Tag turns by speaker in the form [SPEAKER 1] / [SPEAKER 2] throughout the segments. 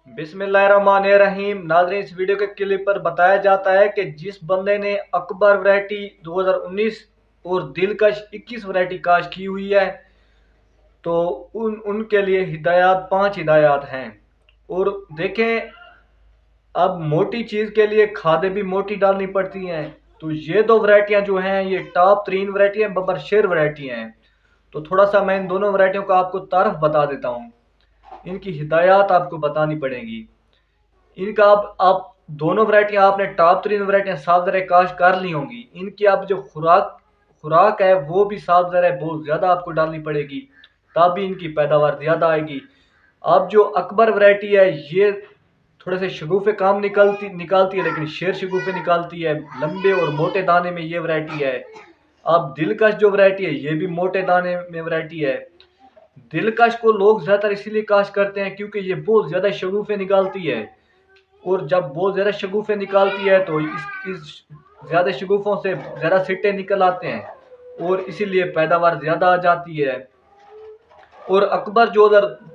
[SPEAKER 1] बिस्मिल्लाहिर्रहमानिर्रहीम। नाज़रीन, इस वीडियो के क्लिप पर बताया जाता है कि जिस बंदे ने अकबर वैरायटी 2019 और दिलकश 21 वैरायटी काश की हुई है, तो उनके लिए हिदायत 5 हिदायत हैं। और देखें, अब मोटी चीज़ के लिए खादें भी मोटी डालनी पड़ती हैं। तो ये दो वैरायटियां जो हैं, ये टॉप 3 वैरायटी हैं, बब्बर शेर वैरायटी हैं। तो थोड़ा सा मैं इन दोनों वैरायटियों का आपको तारफ बता देता हूँ। इनकी हिदायत आपको बतानी पड़ेगी। इनका आप दोनों वैरायटियां आपने टॉप 3 वैरायटियां साफ ज़रा काश कर ली होंगी। इनकी आप जो खुराक खुराक है वो भी साफ ज़रा बहुत ज़्यादा आपको डालनी पड़ेगी, तब भी इनकी पैदावार ज़्यादा आएगी। अब जो अकबर वैरायटी है, ये थोड़े से शगुफे काम निकालती है, लेकिन शेर शगुफे निकालती है। लंबे और मोटे दाने में ये वैरायटी है। अब दिलकश जो वैरायटी है, ये भी मोटे दाने में वैरायटी है। दिलकश को लोग ज़्यादातर इसीलिए काश करते हैं क्योंकि ये बहुत ज़्यादा शगुफे निकालती है। और जब बहुत ज़्यादा शगुफे निकालती है तो इस ज़्यादा शगुफों से ज़्यादा सिट्टे निकल आते हैं और इसीलिए पैदावार ज़्यादा आ जाती है। और अकबर जो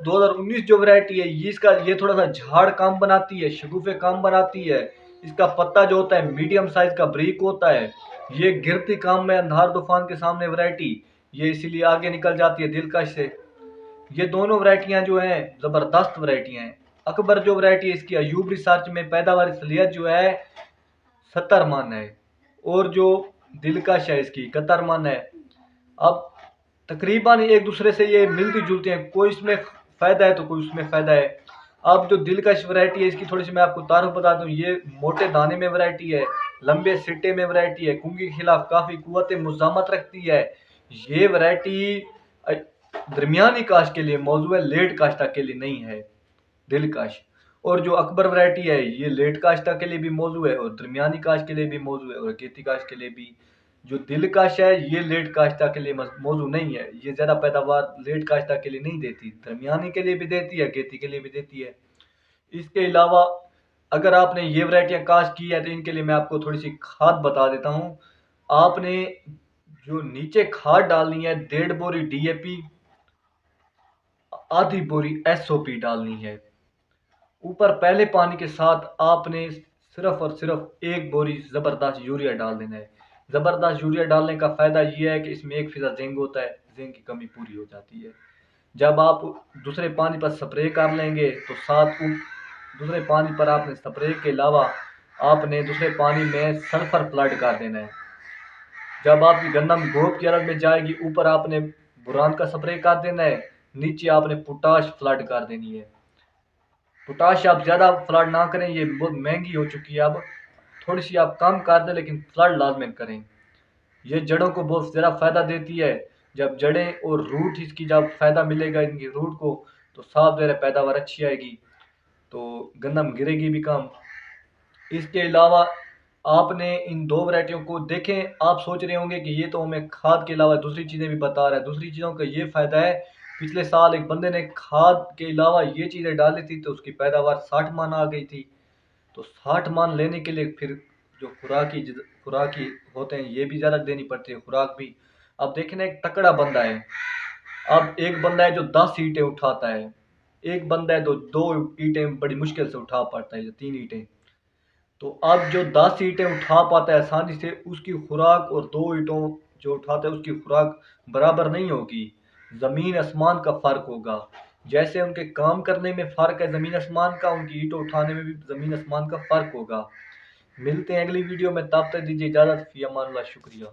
[SPEAKER 1] 2019 जो वैरायटी है, ये थोड़ा सा झाड़ काम बनाती है, शगुफे काम बनाती है। इसका पत्ता जो होता है मीडियम साइज का ब्रीक होता है। ये गिरती काम में अंधार तूफान के सामने वैरायटी, ये इसीलिए आगे निकल जाती है दिलकश से। ये दोनों वैरायटियां जो हैं ज़बरदस्त वैरायटियां हैं। अकबर जो वैरायटी है, इसकी अयूब रिसर्च में पैदावार सलीयत जो है 70 मन है, और जो दिलकश है इसकी 71 मन है। अब तकरीबन एक दूसरे से ये मिलती जुलती हैं, कोई इसमें फ़ायदा है तो कोई उसमें फ़ायदा है। अब जो दिलकश वैरायटी है, इसकी थोड़ी सी मैं आपको तारुफ बता दूं। ये मोटे दाने में वैरायटी है, लंबे सिट्टे में वैरायटी है, कुंगी के खिलाफ काफ़ी कुव्वत मुज़ामत रखती है। ये वैरायटी दरमियानी काश्त के लिए मौजू है, लेट काश्त तक के लिए नहीं है दिलकश। और जो अकबर वैरायटी है, ये लेट काश्ता के लिए भी मौजू है और दरमियानी काश्त के लिए भी मौजू है और खेती काश्त के लिए भी। जो दिलकश है, ये लेट काश्ता के लिए मौजू नहीं है। ये ज़्यादा पैदावार लेट काश्ता के लिए नहीं देती, दरमियानी के लिए भी देती है, खेती के लिए भी देती है। इसके अलावा अगर आपने ये वैरायटियाँ काश्त की है, तो इनके लिए मैं आपको थोड़ी सी खाद बता देता हूँ। आपने जो नीचे खाद डालनी है, 1.5 बोरी DAP, आधी बोरी SOP डालनी है। ऊपर पहले पानी के साथ आपने सिर्फ और सिर्फ 1 बोरी ज़बरदस्त यूरिया डाल देना है। ज़बरदस्त यूरिया डालने का फ़ायदा ये है कि इसमें 1% जिंक होता है, जिंक की कमी पूरी हो जाती है। जब आप दूसरे पानी पर स्प्रे कर लेंगे, तो दूसरे पानी पर आपने स्प्रे के अलावा आपने दूसरे पानी में सल्फर फ्लड कर देना है। जब आपकी गंदम गोप की हालत में जाएगी, ऊपर आपने बुरान का स्प्रे कर देना है, नीचे आपने पोटाश फ्लड कर देनी है। पोटाश आप ज़्यादा फ्लड ना करें, ये बहुत महंगी हो चुकी है। अब थोड़ी सी आप कम कर दें, लेकिन फ्लड लाजमन करें। ये जड़ों को बहुत ज़्यादा फ़ायदा देती है। जब जड़ें और रूट इसकी जब फ़ायदा मिलेगा इनकी रूट को, तो साफ ज़रा पैदावार अच्छी आएगी, तो गंदम गिरेगी भी कम। इसके अलावा आपने इन दो वैरायटियों को देखें। आप सोच रहे होंगे कि ये तो हमें खाद के अलावा दूसरी चीज़ें भी बता रहा है। दूसरी चीज़ों का ये फ़ायदा है, पिछले साल एक बंदे ने खाद के अलावा ये चीज़ें डाली थी, तो उसकी पैदावार 60 मन आ गई थी। तो 60 मन लेने के लिए फिर जो खुराकी होते हैं, ये भी ज़्यादा देनी पड़ती है, खुराक भी। अब देखें ना, एक तकड़ा बंदा है। अब एक बंदा है जो 10 ईंटें उठाता है, एक बंदा है जो 2 ईंटें बड़ी मुश्किल से उठा पाता है, या 3 ईंटें। तो अब जो 10 ईंटें उठा पाता है आसानी से, उसकी खुराक और 2 ईंटों जो उठाता है उसकी खुराक बराबर नहीं होगी। ज़मीन आसमान का फ़र्क होगा। जैसे उनके काम करने में फ़र्क है ज़मीन आसमान का, उनकी ईंटों उठाने में भी ज़मीन आसमान का फ़र्क होगा। मिलते हैं अगली वीडियो में, तब तक दीजिए इजाज़त। फ़ी अमान अल्लाह। शुक्रिया।